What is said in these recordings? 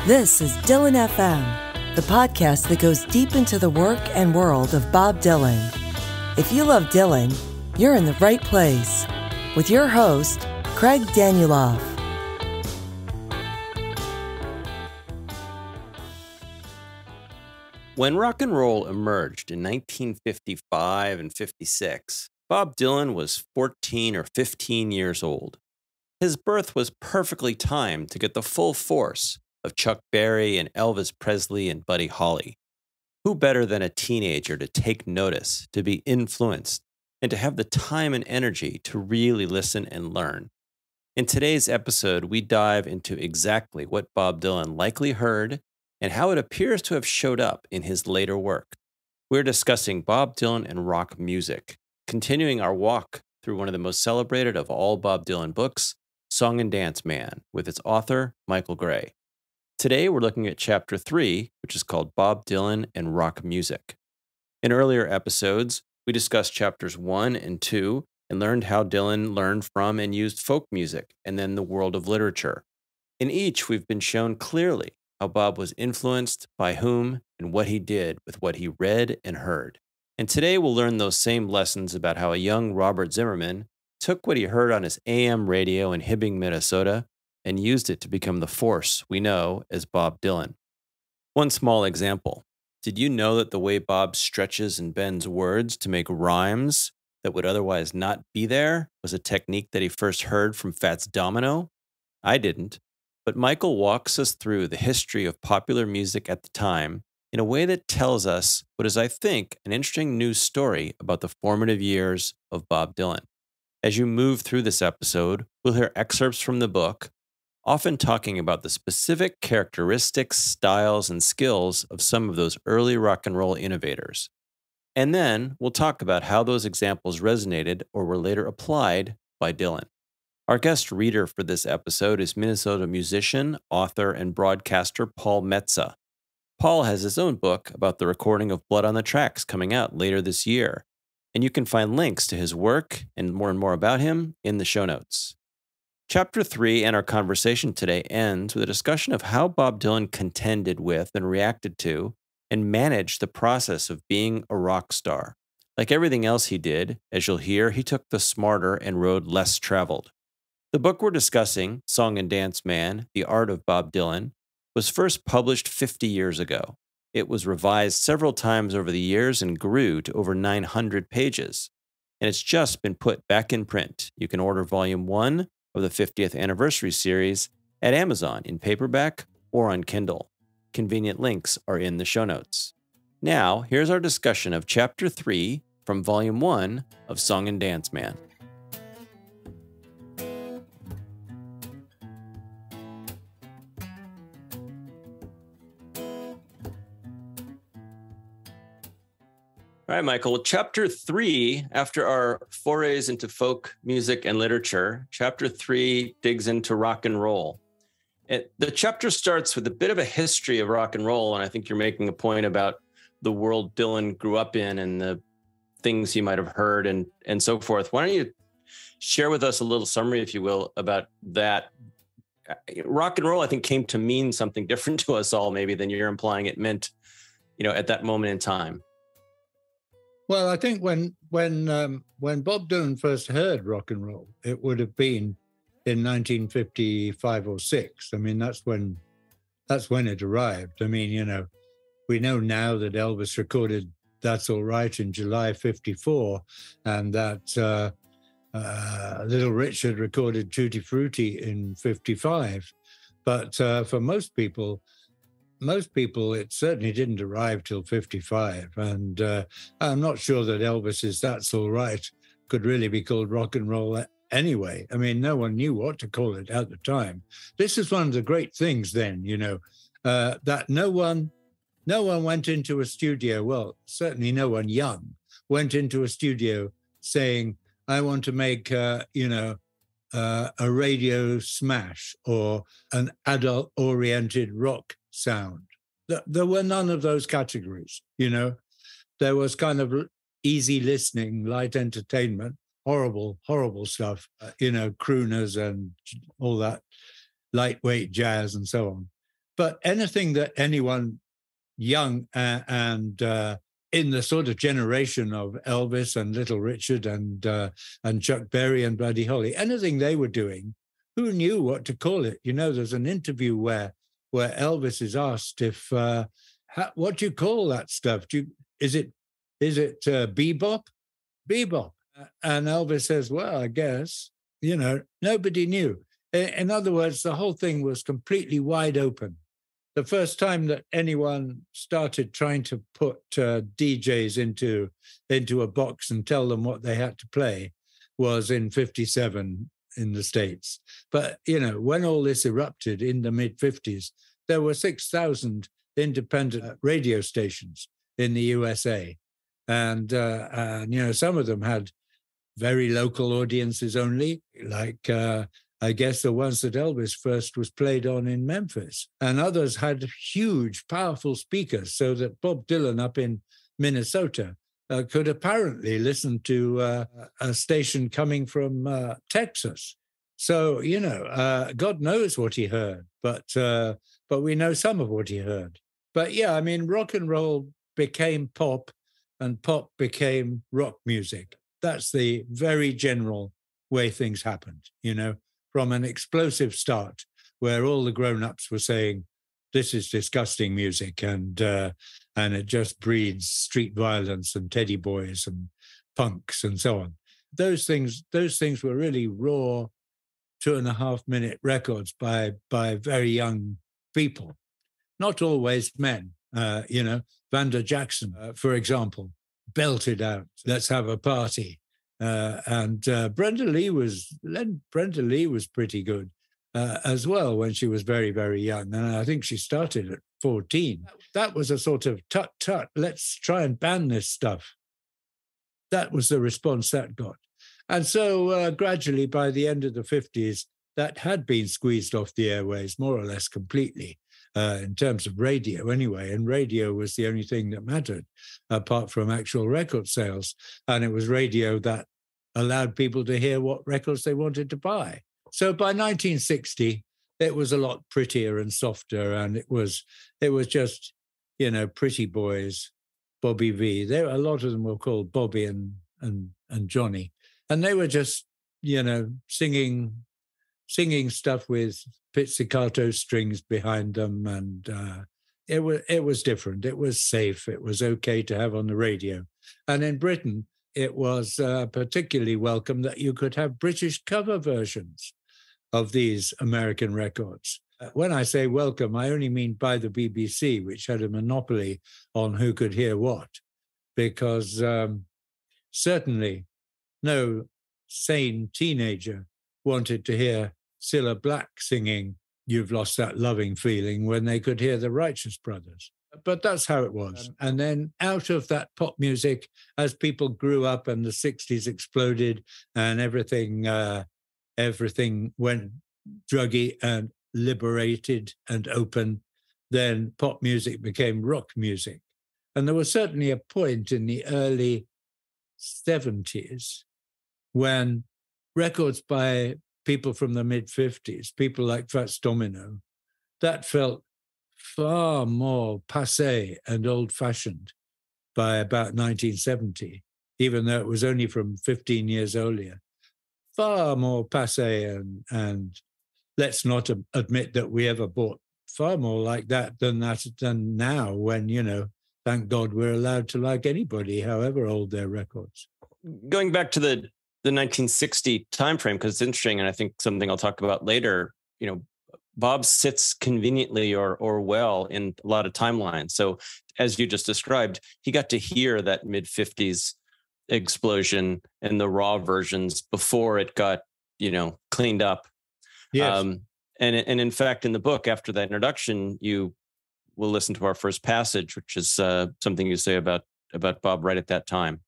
This is Dylan FM, the podcast that goes deep into the work and world of Bob Dylan. If you love Dylan, you're in the right place. With your host, Craig Danieloff. When rock and roll emerged in 1955 and 56, Bob Dylan was 14 or 15 years old. His birth was perfectly timed to get the full force of Chuck Berry and Elvis Presley and Buddy Holly. Who better than a teenager to take notice, to be influenced, and to have the time and energy to really listen and learn? In today's episode, we dive into exactly what Bob Dylan likely heard and how it appears to have showed up in his later work. We're discussing Bob Dylan and rock music, continuing our walk through one of the most celebrated of all Bob Dylan books, Song and Dance Man, with its author, Michael Gray. Today, we're looking at Chapter 3, which is called Bob Dylan and Rock Music. In earlier episodes, we discussed Chapters 1 and 2 and learned how Dylan learned from and used folk music and then the world of literature. In each, we've been shown clearly how Bob was influenced by whom and what he did with what he read and heard. And today, we'll learn those same lessons about how a young Robert Zimmerman took what he heard on his AM radio in Hibbing, Minnesota, and used it to become the force we know as Bob Dylan. One small example. Did you know that the way Bob stretches and bends words to make rhymes that would otherwise not be there was a technique that he first heard from Fats Domino? I didn't, but Michael walks us through the history of popular music at the time in a way that tells us what is, I think, an interesting news story about the formative years of Bob Dylan. As you move through this episode, we'll hear excerpts from the book, often talking about the specific characteristics, styles, and skills of some of those early rock and roll innovators. And then we'll talk about how those examples resonated or were later applied by Dylan. Our guest reader for this episode is Minnesota musician, author, and broadcaster Paul Metsa. Paul has his own book about the recording of Blood on the Tracks coming out later this year, and you can find links to his work and more about him in the show notes. Chapter 3 and our conversation today ends with a discussion of how Bob Dylan contended with and reacted to and managed the process of being a rock star. Like everything else he did, as you'll hear, he took the smarter and road less traveled. The book we're discussing, Song and Dance Man, The Art of Bob Dylan, was first published 50 years ago. It was revised several times over the years and grew to over 900 pages. And it's just been put back in print. You can order Volume 1 of the 50th anniversary series at Amazon in paperback or on Kindle. Convenient links are in the show notes. Now, here's our discussion of Chapter 3 from Volume 1 of Song and Dance Man. All right, Michael. Chapter 3, after our forays into folk music and literature, Chapter 3 digs into rock and roll. The chapter starts with a bit of a history of rock and roll, and I think you're making a point about the world Dylan grew up in and the things he might have heard and so forth. Why don't you share with us a little summary, if you will, about that? Rock and roll, I think, came to mean something different to us all, maybe, than you're implying it meant, at that moment in time. Well, I think when Bob Dylan first heard rock and roll, it would have been in 1955 or 6. I mean, that's when it arrived. I mean, we know now that Elvis recorded "That's All Right" in July '54, and that Little Richard recorded "Tutti Frutti" in '55. But for most people, it certainly didn't arrive till 55. And I'm not sure that Elvis's "That's All Right" could really be called rock and roll anyway. I mean, no one knew what to call it at the time. This is one of the great things then, that no one went into a studio, well, certainly no one young, went into a studio saying, I want to make, a radio smash or an adult-oriented rock sound. There were none of those categories, There was kind of easy listening, light entertainment, horrible stuff, crooners and all that lightweight jazz and so on. But anything that anyone young and in the sort of generation of Elvis and Little Richard and Chuck Berry and Buddy Holly, anything they were doing, who knew what to call it? You know, there's an interview where Elvis is asked if what do you call that stuff? Is it bebop? Bebop. And Elvis says, well, I guess, you know, nobody knew. In other words, the whole thing was completely wide open. The first time that anyone started trying to put DJs into a box and tell them what they had to play was in 1957 in the States. But, you know, when all this erupted in the mid-50s, there were 6,000 independent radio stations in the USA. And you know, some of them had very local audiences only, like I guess the ones that Elvis first was played on in Memphis. And others had huge, powerful speakers so that Bob Dylan up in Minnesota could apparently listen to a station coming from Texas. So, you know, God knows what he heard, but we know some of what he heard. But yeah, I mean, rock and roll became pop and pop became rock music. That's the very general way things happened, you know, from an explosive start where all the grown-ups were saying, this is disgusting music and it just breeds street violence and teddy boys and punks and so on. Those things were really raw 2.5-minute records by very young people, not always men. You know, Vanda Jackson, for example, belted out, let's have a party. And Brenda Lee was pretty good as well when she was very, very young. And I think she started at 14. That was a sort of tut, let's try and ban this stuff. That was the response that got. And so gradually, by the end of the 50s, that had been squeezed off the airways more or less completely in terms of radio anyway. And radio was the only thing that mattered apart from actual record sales. And it was radio that allowed people to hear what records they wanted to buy. So by 1960, it was a lot prettier and softer. And it was just, you know, pretty boys, Bobby V. A lot of them were called Bobby and Johnny. And they were just, you know, singing stuff with pizzicato strings behind them. And it was different. It was safe. It was okay to have on the radio. And in Britain, it was particularly welcome that you could have British cover versions of these American records. When I say welcome, I only mean by the BBC, which had a monopoly on who could hear what, because certainly no sane teenager wanted to hear Cilla Black singing You've Lost That Loving Feeling when they could hear the Righteous Brothers. But that's how it was. And then out of that pop music, as people grew up and the 60s exploded and everything went druggy and liberated and open, then pop music became rock music. And there was certainly a point in the early 70s when records by people from the mid-50s, people like Fats Domino, that felt far more passé and old-fashioned by about 1970, even though it was only from 15 years earlier. Far more passé and let's not admit that we ever bought far more like that than now when, you know, thank God we're allowed to like anybody, however old their records. Going back to the 1960 timeframe, because it's interesting, and I think something I'll talk about later, you know, Bob sits conveniently or well in a lot of timelines. So as you just described, he got to hear that mid-50s explosion and the raw versions before it got, you know, cleaned up. Yes. And in fact, in the book, after that introduction, you will listen to our first passage, which is something you say about Bob right at that time.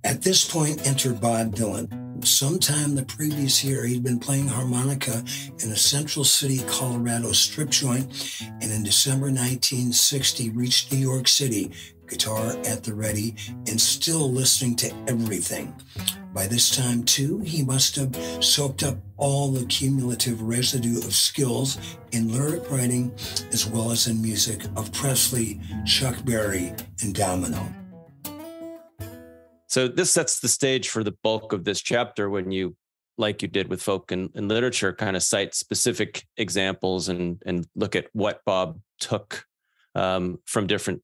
At this point, entered Bob Dylan. Sometime the previous year, he'd been playing harmonica in a Central City, Colorado strip joint, and in December 1960, reached New York City, guitar at the ready, and still listening to everything. By this time, too, he must have soaked up all the cumulative residue of skills in lyric writing as well as in music of Presley, Chuck Berry, and Domino. So this sets the stage for the bulk of this chapter when you, like you did with folk and literature, kind of cite specific examples and look at what Bob took from different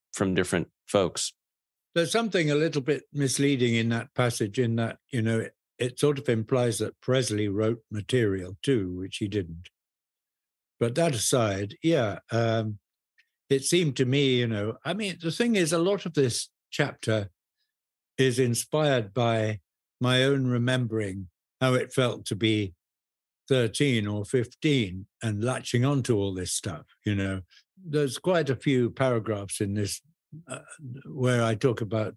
folks. There's something a little bit misleading in that passage in that, it sort of implies that Presley wrote material too, which he didn't. But that aside, it seemed to me, the thing is, a lot of this chapter is inspired by my own remembering how it felt to be 13 or 15 and latching onto all this stuff, There's quite a few paragraphs in this where I talk about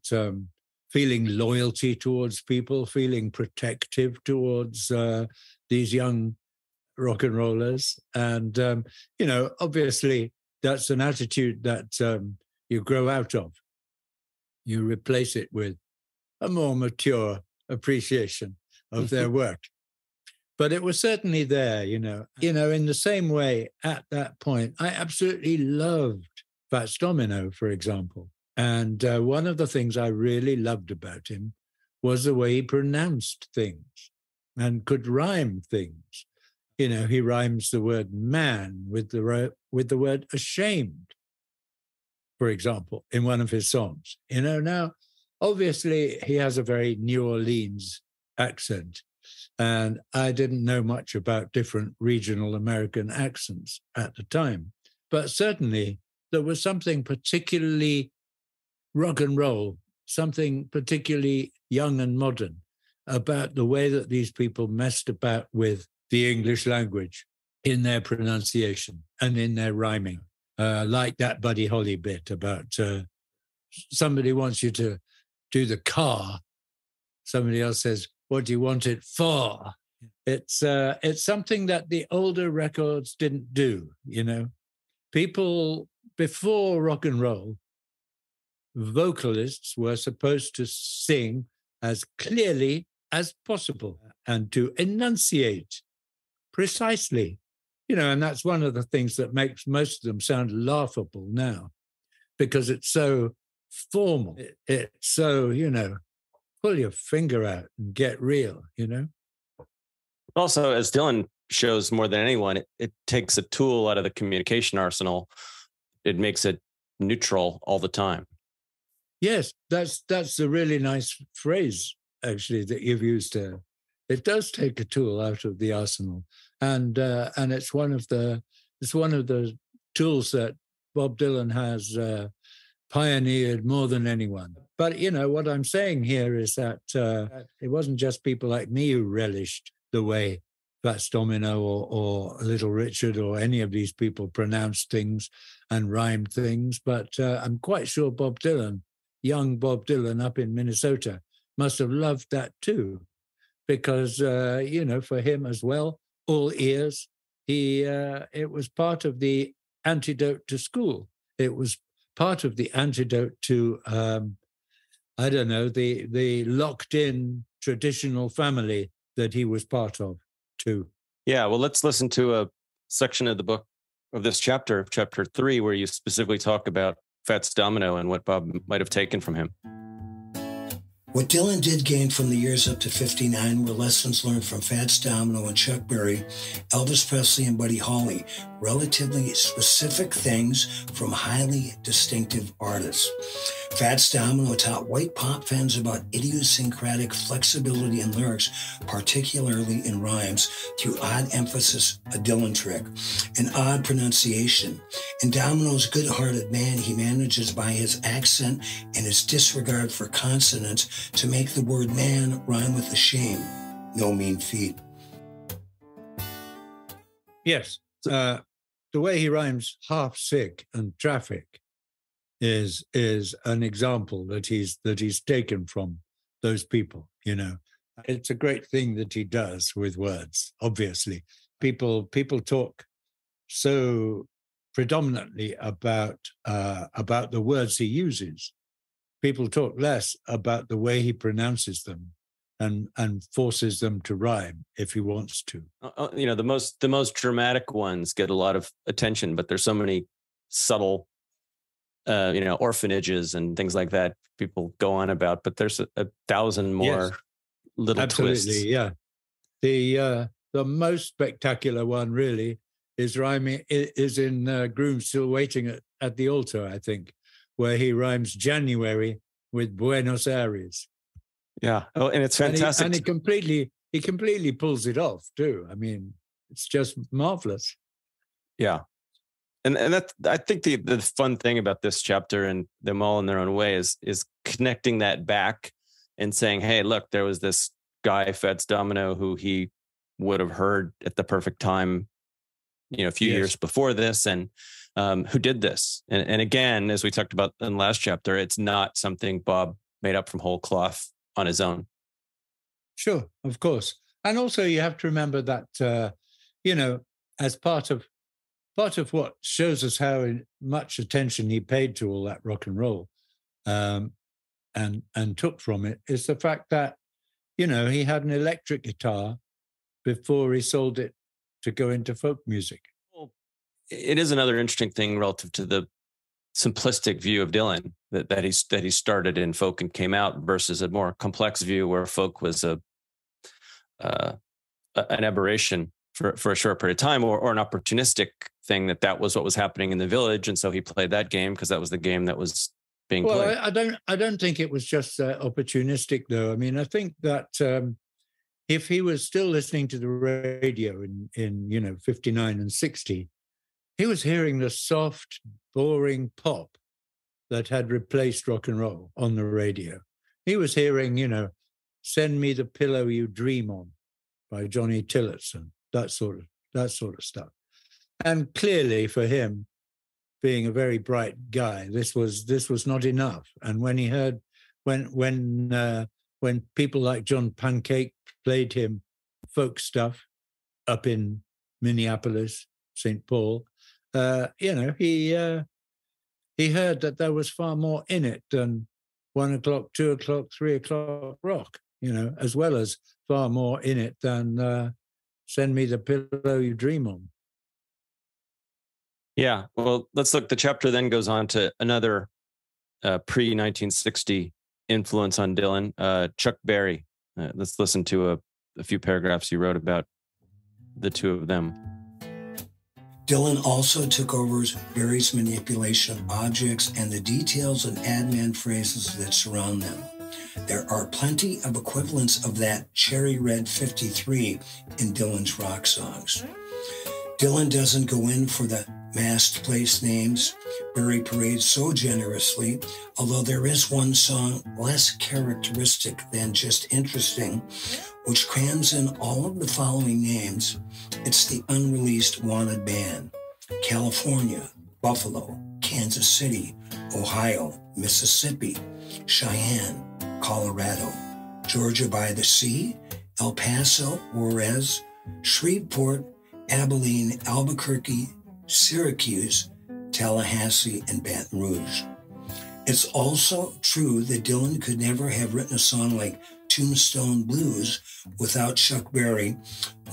feeling loyalty towards people, feeling protective towards these young rock and rollers. And, obviously that's an attitude that you grow out of. You replace it with a more mature appreciation of their work. But it was certainly there, in the same way at that point, I absolutely loved Fats Domino, for example. And one of the things I really loved about him was the way he pronounced things and could rhyme things. He rhymes the word man with the word ashamed, for example, in one of his songs. Now, obviously, he has a very New Orleans accent, and I didn't know much about different regional American accents at the time. But certainly, there was something particularly rock and roll, something particularly young and modern about the way that these people messed about with the English language in their pronunciation and in their rhyming. Like that Buddy Holly bit about somebody wants you to do the car. Somebody else says, what do you want it for? It's something that the older records didn't do, People before rock and roll, vocalists were supposed to sing as clearly as possible and to enunciate precisely, and that's one of the things that makes most of them sound laughable now, because it's so formal. It's so, pull your finger out and get real, Also, as Dylan shows more than anyone, it takes a tool out of the communication arsenal. It makes it neutral all the time. Yes, that's a really nice phrase, actually, that you've used there. It does take a tool out of the arsenal, and it's one of the tools that Bob Dylan has pioneered more than anyone. But what I'm saying here is that it wasn't just people like me who relished the way Fats Domino or Little Richard or any of these people pronounced things and rhymed things, but I'm quite sure Bob Dylan, young Bob Dylan up in Minnesota, must have loved that too, because, for him as well, all ears, it was part of the antidote to school. It was part of the antidote to, the locked-in traditional family that he was part of too. Yeah, well, let's listen to a section of the book of this chapter, Chapter 3, where you specifically talk about Fats Domino and what Bob might have taken from him. What Dylan did gain from the years up to 59 were lessons learned from Fats Domino and Chuck Berry, Elvis Presley and Buddy Holly, relatively specific things from highly distinctive artists. Fats Domino taught white pop fans about idiosyncratic flexibility in lyrics, particularly in rhymes, through odd emphasis, a Dylan trick, and odd pronunciation. In Domino's good-hearted man, he manages by his accent and his disregard for consonants to make the word man rhyme with shame. No mean feat. Yes. The way he rhymes half sick and traffic is an example that he's taken from those people, It's a great thing that he does with words, obviously. People talk so predominantly about the words he uses. People talk less about the way he pronounces them and forces them to rhyme if he wants to. The most dramatic ones get a lot of attention, but there's so many subtle, orphanages and things like that people go on about. But there's a thousand more little twists. Absolutely, yeah. The most spectacular one really is in Groom Still Waiting at the Altar, I think, where he rhymes January with Buenos Aires. Yeah. Oh, and it's fantastic. And he completely pulls it off too. I mean, it's just marvelous. Yeah. And that, I think the fun thing about this chapter and them all in their own way is connecting that back and saying, hey, look, there was this guy, Fats Domino, who he would have heard at the perfect time, a few years before this, and who did this. And again, as we talked about in the last chapter, it's not something Bob made up from whole cloth on his own. Sure, of course. And also you have to remember that, as part of what shows us how much attention he paid to all that rock and roll and took from it is the fact that, he had an electric guitar before he sold it to go into folk music. Well, it is another interesting thing relative to the simplistic view of Dylan that he started in folk and came out versus a more complex view where folk was an aberration for a short period of time or an opportunistic thing that was what was happening in the village. And so he played that game because that was the game that was being played. I don't think it was just opportunistic though. I mean, I think that if he was still listening to the radio in 59 and 60, he was hearing the soft, boring pop that had replaced rock and roll on the radio. He was hearing, Send Me the Pillow You Dream On by Johnny Tillotson, that sort of stuff. And clearly for him, being a very bright guy, this was not enough. And when he heard when people like John Pancake played him folk stuff up in Minneapolis, St. Paul, he heard that there was far more in it than 1 o'clock, 2 o'clock, 3 o'clock rock, as well as far more in it than Send Me the Pillow You Dream On. Yeah, well, let's look. The chapter then goes on to another pre-1960 influence on Dylan, Chuck Berry. Let's listen to a few paragraphs he wrote about the two of them. Dylan also took over Berry's manipulation of objects and the details and ad-man phrases that surround them. There are plenty of equivalents of that cherry red 53 in Dylan's rock songs. Dylan doesn't go in for the masked place names Berry parades so generously, although there is one song less characteristic than just interesting, which crams in all of the following names. It's the unreleased Wanted Band: California, Buffalo, Kansas City, Ohio, Mississippi, Cheyenne, Colorado, Georgia by the Sea, El Paso, Juarez, Shreveport, Abilene, Albuquerque, Syracuse, Tallahassee, and Baton Rouge. It's also true that Dylan could never have written a song like Tombstone Blues without Chuck Berry,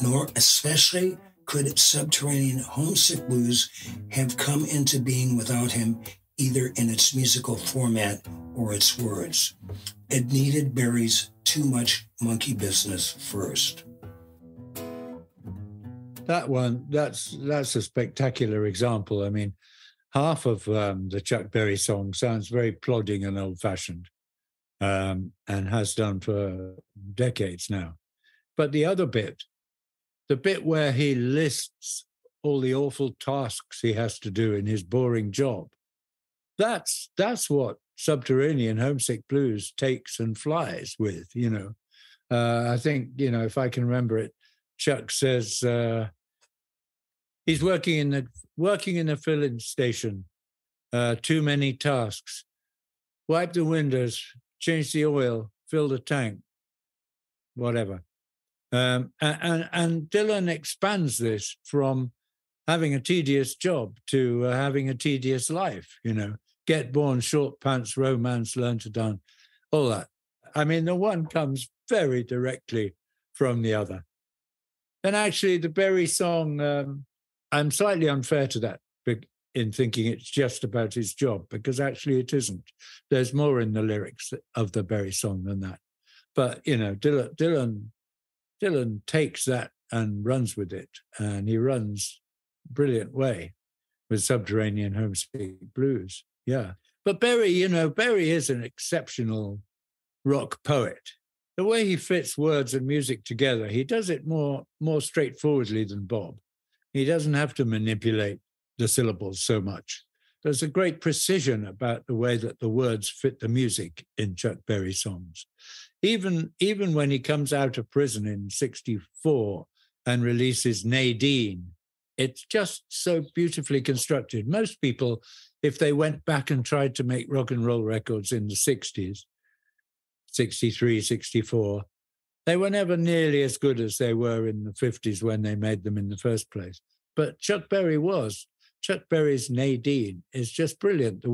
nor especially could Subterranean Homesick Blues have come into being without him, either in its musical format or its words. It needed Berry's Too Much Monkey Business first. That one, that's a spectacular example. I mean, half of the Chuck Berry song sounds very plodding and old-fashioned, and has done for decades now. But the other bit, the bit where he lists all the awful tasks he has to do in his boring job, that's what Subterranean Homesick Blues takes and flies with, I think, if I can remember it, Chuck says he's working in the filling station. Too many tasks. Wipe the windows, change the oil, fill the tank, whatever. And Dylan expands this from having a tedious job to having a tedious life. Get born, short pants, romance, learn to dance, all that. I mean, the one comes very directly from the other. And actually, the Berry song, I'm slightly unfair to that in thinking it's just about his job, because actually it isn't. There's more in the lyrics of the Berry song than that. But, you know, Dylan takes that and runs with it, and he runs a brilliant way with Subterranean Homesick Blues. Yeah. But Berry is an exceptional rock poet. The way he fits words and music together, he does it more straightforwardly than Bob. He doesn't have to manipulate the syllables so much. There's a great precision about the way that the words fit the music in Chuck Berry songs. Even when he comes out of prison in 1964 and releases Nadine, it's just so beautifully constructed. Most people, if they went back and tried to make rock and roll records in the 60s, 63, 64, they were never nearly as good as they were in the 50s when they made them in the first place. But Chuck Berry was. Chuck Berry's Nadine is just brilliant, the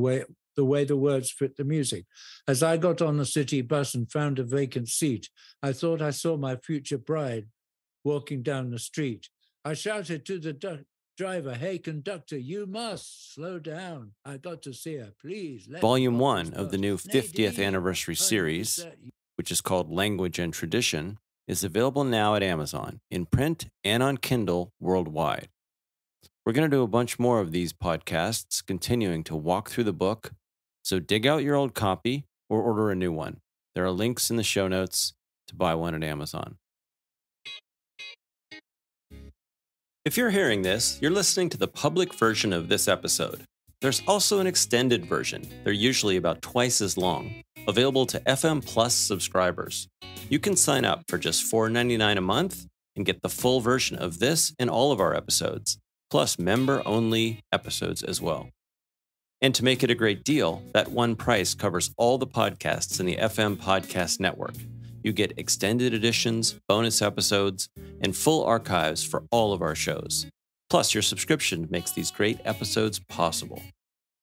way the words fit the music. As I got on the city bus and found a vacant seat, I thought I saw my future bride walking down the street. I shouted to the driver, "Hey, conductor, you must slow down. I got to see her, please." Volume 1 of the new 50th anniversary series, which is called Language and Tradition, is available now at Amazon, in print and on Kindle worldwide. We're going to do a bunch more of these podcasts, continuing to walk through the book, so dig out your old copy or order a new one. There are links in the show notes to buy one at Amazon. If you're hearing this, you're listening to the public version of this episode. There's also an extended version. They're usually about twice as long, available to FM Plus subscribers. You can sign up for just $4.99 a month and get the full version of this and all of our episodes, plus member-only episodes as well. And to make it a great deal, that one price covers all the podcasts in the FM Podcast Network. You get extended editions, bonus episodes, and full archives for all of our shows. Plus, your subscription makes these great episodes possible.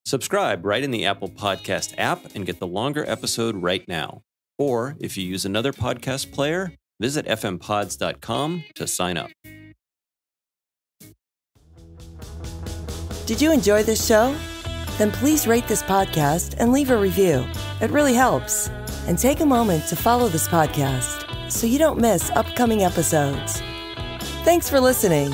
Subscribe right in the Apple Podcast app and get the longer episode right now. Or, if you use another podcast player, visit fmpods.com to sign up. Did you enjoy this show? Then please rate this podcast and leave a review. It really helps. And take a moment to follow this podcast so you don't miss upcoming episodes. Thanks for listening.